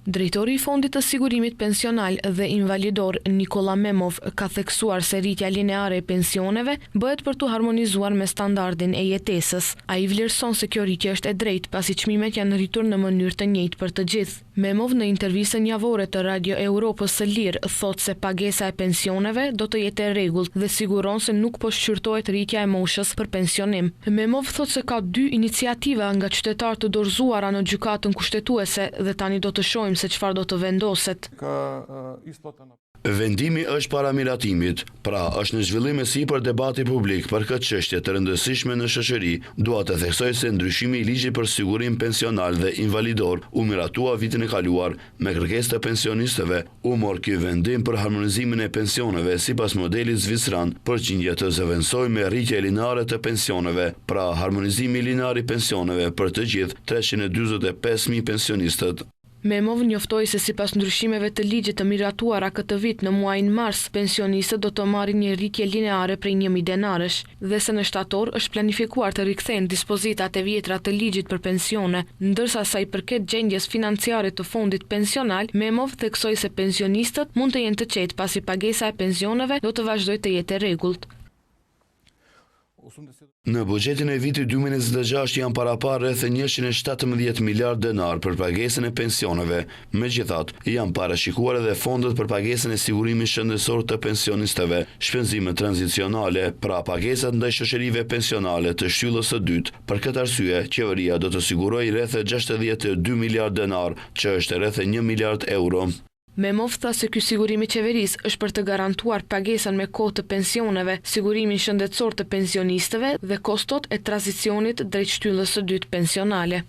Drejtori i Fondit të Sigurimit Pensional dhe Invalidor Nikola Memov ka theksuar se rritja lineare e pensioneve bëhet për të harmonizuar me standardin e jetesës. Ai vlerëson se kjo rritje është e drejtë pasi çmimet janë rritur në mënyrë të njëjtë për të gjithë. Memov në intervistën javore të Radio Europës së Lirë thotë se pagesa e pensioneve do të jetë e rregullt dhe siguron se nuk po shqyrtohet rritja e moshës për pensionim. Memov thotë se ka 2 iniciativa nga qytetarë të dorëzuara në gjykatën kushtetuese dhe tani do të shohim se çfarë do të vendoset. Vendimi është para miratimit, pra është në zhvillim e sipër debati publik për këtë çështje të rëndësishme në shoqëri. Dua të theksoj se ndryshimi i ligjit për sigurim pensional dhe invalidor u miratua vitin e kaluar me kërkesë të pensionistëve. U mor ky vendim për harmonizimin e pensioneve sipas modelit zvicran, përqindja të zëvendësoj me rritje lineare të pensioneve, pra harmonizimi linear i pensioneve për të gjithë 345.000 pensionistët. Memov njoftoi se sipas ndryshimeve të ligjit të miratuara këtë vit në muajin mars, pensionistët do të marrin një rritje lineare prej 1.000 denarësh dhe se në shtator është planifikuar të rikthehen dispozitat e vjetra të ligjit për pensione, ndërsa sa i përket gjendjes financiare të fondit pensional, Memov theksoi se pensionistët mund të jenë të qetë pasi pagesa e pensioneve do të vazhdojë të jetë e rregullt. Në buxhetin e vitit 2026 janë paraparë rreth 117 miliard denar për pagesën e pensioneve. Megjithatë, janë parashikuar edhe fondet për pagesën e sigurimit shëndetësor të pensionistëve, shpenzime tranzicionale, pra pagesat ndaj shoqërive pensionale të shtyllës së dytë. Për këtë arsye, qeveria do të sigurojë rreth 62 miliard denar, që është rreth 1 miliard euro. Memov tha se ky sigurim i qeverisë është për të garantuar pagesën me kohë të pensioneve, sigurimin shëndetësor të pensionistëve dhe kostot e tranzicionit drejt shtyllës së dytë pensionale.